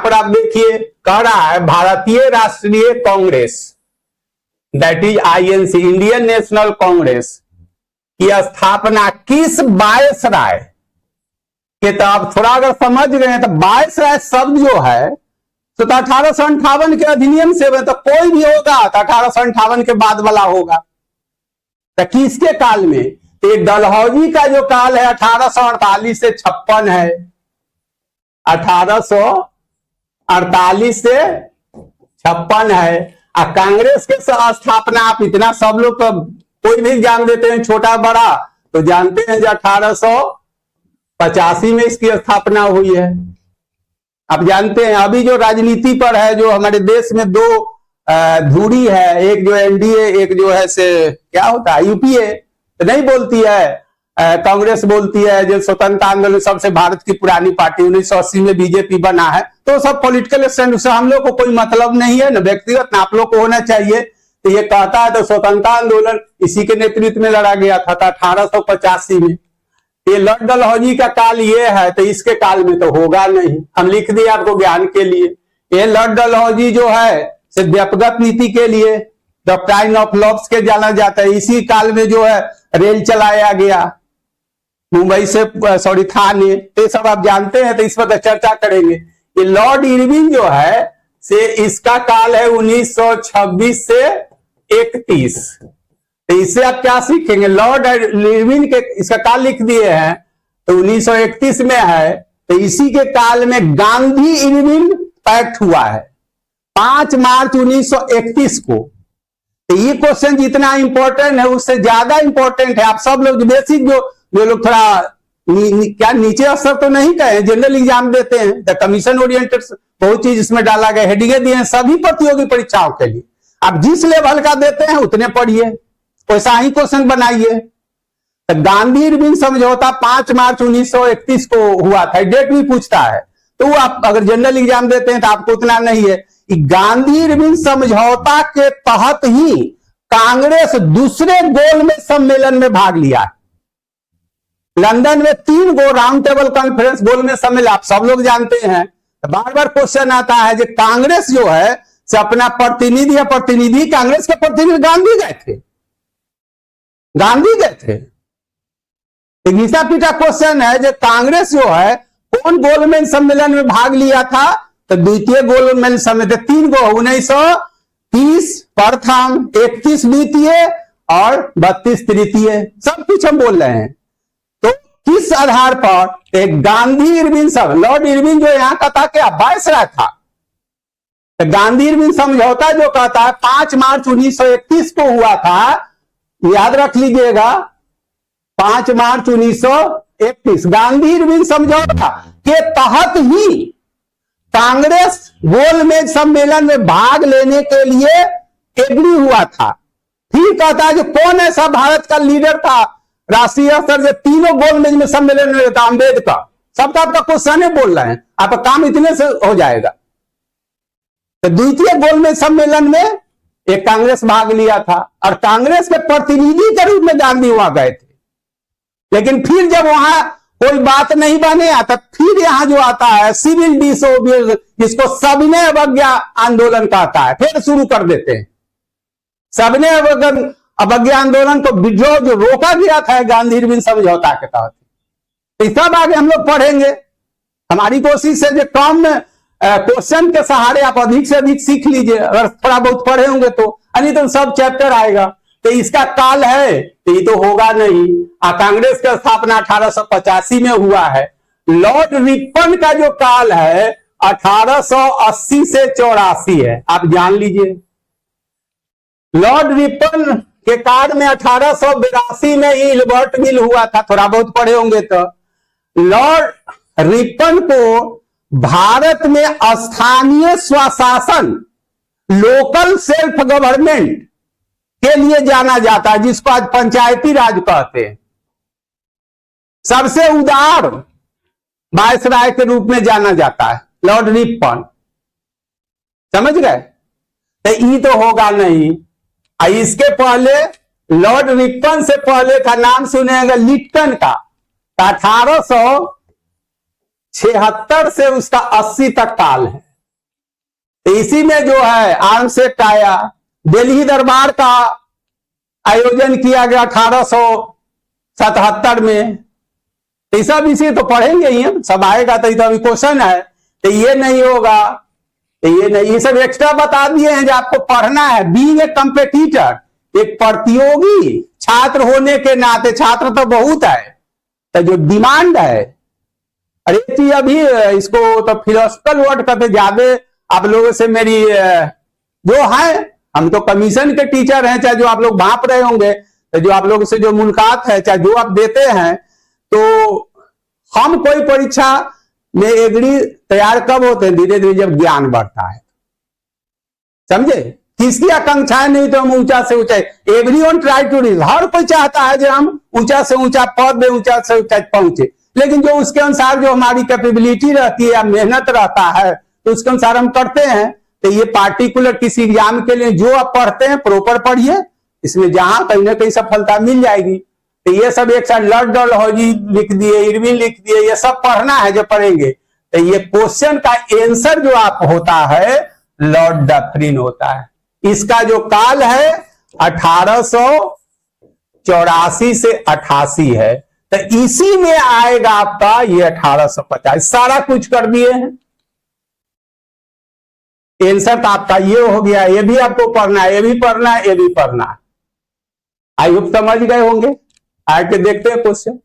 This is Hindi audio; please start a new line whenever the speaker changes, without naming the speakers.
पर आप देखिए कह रहा है भारतीय राष्ट्रीय Congress that is INC, Indian national Congress की स्थापना किस वायसराय के, तो आप थोड़ा अगर समझ गए हैं तो वायसराय शब्द जो है तो 1858 के अधिनियम से, तो कोई भी होगा तो 1858 के बाद वाला होगा। तो किसके काल में? तो डलहौजी का जो काल है 1848 से 56 है, 1848 से 56 है। और कांग्रेस के स्थापना आप इतना सब लोग तो कोई भी जान देते हैं, छोटा बड़ा तो जानते हैं जो 1885 में इसकी स्थापना हुई है। आप जानते हैं अभी जो राजनीति पर है, जो हमारे देश में दो धुरी है, एक जो एनडीए, एक जो है से क्या होता है यूपीए, तो नहीं बोलती है कांग्रेस बोलती है जो स्वतंत्रता आंदोलन सबसे भारत की पुरानी पार्टी 1980 में बीजेपी बना है, तो सब पॉलिटिकल स्टैंड से हम लोग को कोई मतलब नहीं है, न व्यक्तिगत न आप लोग को होना चाहिए। तो ये कहता है तो स्वतंत्रता आंदोलन इसी के नेतृत्व में लड़ा गया था 1885 में। ये लॉर्ड डलहौजी का काल ये है, तो इसके काल में तो होगा नहीं, हम लिख दिए आपको ज्ञान के लिए। ये लॉर्ड डलहौजी जो है सिर्फ व्यक्तिगत नीति के लिए डॉक्ट्राइन ऑफ लॉस के जाना जाता है। इसी काल में जो है रेल चलाया गया मुंबई से थाने, तो सब आप जानते हैं, तो इस पर चर्चा करेंगे। ये लॉर्ड इरविन जो है से इसका काल है 1926 से 31। तो इससे आप क्या सीखेंगे? लॉर्ड इरविन के इसका काल लिख दिए हैं तो 1931 में है, तो इसी के काल में गांधी इरविन पैक्ट हुआ है 5 मार्च 1931 को। तो ये क्वेश्चन जितना इंपॉर्टेंट है उससे ज्यादा इंपॉर्टेंट है। आप सब लोग बेसिक जो लोग थोड़ा क्या नीचे स्तर तो नहीं कहे, जनरल एग्जाम देते हैं, द कमीशन ओरिएंटेड बहुत चीज इसमें डाला गया, हेडिंगे दिए हैं सभी प्रतियोगी परीक्षाओं के लिए। आप जिस लेवल का देते हैं उतने पढ़िए, वैसा ही क्वेश्चन बनाइए। तो गांधी इरविन समझौता 5 मार्च 1931 को हुआ था, डेट भी पूछता है, तो आप अगर जनरल एग्जाम देते हैं तो आपको उतना नहीं है। गांधी इरविन समझौता के तहत ही कांग्रेस दूसरे गोलमेज सम्मेलन में भाग लिया। लंदन में 3 गो राउंड टेबल कॉन्फ्रेंस गोलमेज सम्मेलन आप सब लोग जानते हैं। बार बार क्वेश्चन आता है जो कांग्रेस जो है से अपना प्रतिनिधि कांग्रेस के प्रतिनिधि गांधी गए थे, घिसा पीटा क्वेश्चन है जो कांग्रेस जो है कौन गोलमेज सम्मेलन में भाग लिया था? तो द्वितीय गोलमेज सम्मेलन 3 गो 1930 प्रथम, 31 द्वितीय और 32 तृतीय, सब कुछ हम बोल रहे हैं। तो किस आधार पर एक गांधी इरविन लॉर्ड इरविन जो यहां का था क्या वायसराय था, तो गांधी इरविन समझौता जो कहता है 5 मार्च 1931 को हुआ था, याद रख लीजिएगा 5 मार्च 1931 गांधी इरविन समझौता के तहत ही कांग्रेस गोलमेज सम्मेलन में भाग लेने के लिए एग्री हुआ था। फिर कहता है कि कौन ऐसा भारत का लीडर था राष्ट्रीय स्तर से तीनों गोलमेज में सम्मेलन में था? अम्बेडकर। सबका आपका क्वेश्चन है बोल रहे हैं, आपका काम इतने से हो जाएगा। तो द्वितीय गोलमेज सम्मेलन में एक कांग्रेस भाग लिया था और कांग्रेस के प्रतिनिधि के रूप में गांधी वहां गए थे। लेकिन फिर जब वहां कोई बात नहीं बने आता, फिर यहां जो आता है सिविल डिसोबियडेंस, जिसको सबने अवज्ञा आंदोलन कहता है, फिर शुरू कर देते हैं। सबने अवज्ञा आंदोलन को विड्रॉ जो रोका गया था गांधी इरविन समझौता के तहत, तो सब आगे हम लोग पढ़ेंगे। हमारी कोशिश है जो कम क्वेश्चन के सहारे आप अधिक से अधिक सीख लीजिए, अगर थोड़ा बहुत पढ़े होंगे तो, नहीं तो सब चैप्टर आएगा। तो इसका काल है तो ये तो होगा नहीं। कांग्रेस का स्थापना 1885 में हुआ है। लॉर्ड रिपन का जो काल है 1880 से 84 है, आप जान लीजिए। लॉर्ड रिपन के काल में 1882 में ही इल्बर्ट मिल हुआ था, थोड़ा बहुत पढ़े होंगे तो। लॉर्ड रिपन को भारत में स्थानीय स्वशासन, लोकल सेल्फ गवर्नमेंट के लिए जाना जाता है, जिसको आज पंचायती राज कहते हैं। सबसे उदार वायसराय के रूप में जाना जाता है लॉर्ड रिपन, समझ गए? तो ये तो होगा नहीं। इसके पहले लॉर्ड रिपन से पहले का नाम सुनेगा लिप्टन का, 1876 से उसका 80 तक काल है। तो इसी में जो है आर्म्स एक्ट आया, दिल्ली दरबार का आयोजन किया गया 1877 में। ये सब इसी तो पढ़ेंगे ही हम, सब आएगा तो अभी क्वेश्चन है, तो ये नहीं होगा, तो ये नहीं, ये सब एक्स्ट्रा बता दिए हैं जो आपको पढ़ना है। बीइंग ए कंपेटिटर, एक प्रतियोगी छात्र होने के नाते, छात्र तो बहुत है, तो जो डिमांड है, अरे चीज अभी इसको तो फिलोसफिकल वर्ड कहते, ज्यादा आप लोगों से मेरी जो है, हम तो कमीशन के टीचर हैं, चाहे जो आप लोग भाप रहे होंगे, तो जो आप लोगों से जो मुलाकात है, चाहे जो आप देते हैं, तो हम कोई परीक्षा में एग्री तैयार कब होते हैं? धीरे धीरे जब ज्ञान बढ़ता है, समझे? किसकी आकांक्षाएं नहीं तो हम ऊंचा से ऊंचा, एवरीवन ट्राई टू रीच, हर कोई चाहता है जो हम ऊंचा से ऊंचा पद में, ऊंचा से ऊंचा पहुंचे, लेकिन जो उसके अनुसार जो हमारी कैपेबिलिटी रहती है या मेहनत रहता है, तो उसके अनुसार हम करते हैं। तो ये पार्टिकुलर किसी एग्जाम के लिए जो आप पढ़ते हैं प्रॉपर पढ़िए, इसमें जहां कहीं ना कहीं सफलता मिल जाएगी। तो ये सब एक साथ लॉर्ड डलहौजी लिख दिए, इरविन लिख दिए, ये सब पढ़ना है जो पढ़ेंगे। तो ये क्वेश्चन का आंसर जो आप होता है लॉर्ड डफरिन होता है। इसका जो काल है 1884 से 88 है, तो इसी में आएगा आपका ये 1850। सारा कुछ कर दिए हैं, आंसर तो आपका ये हो गया। ये भी आपको पढ़ना है, ये भी पढ़ना है, ये भी पढ़ना है। आई होप समझ गए होंगे। आके देखते हैं क्वेश्चन।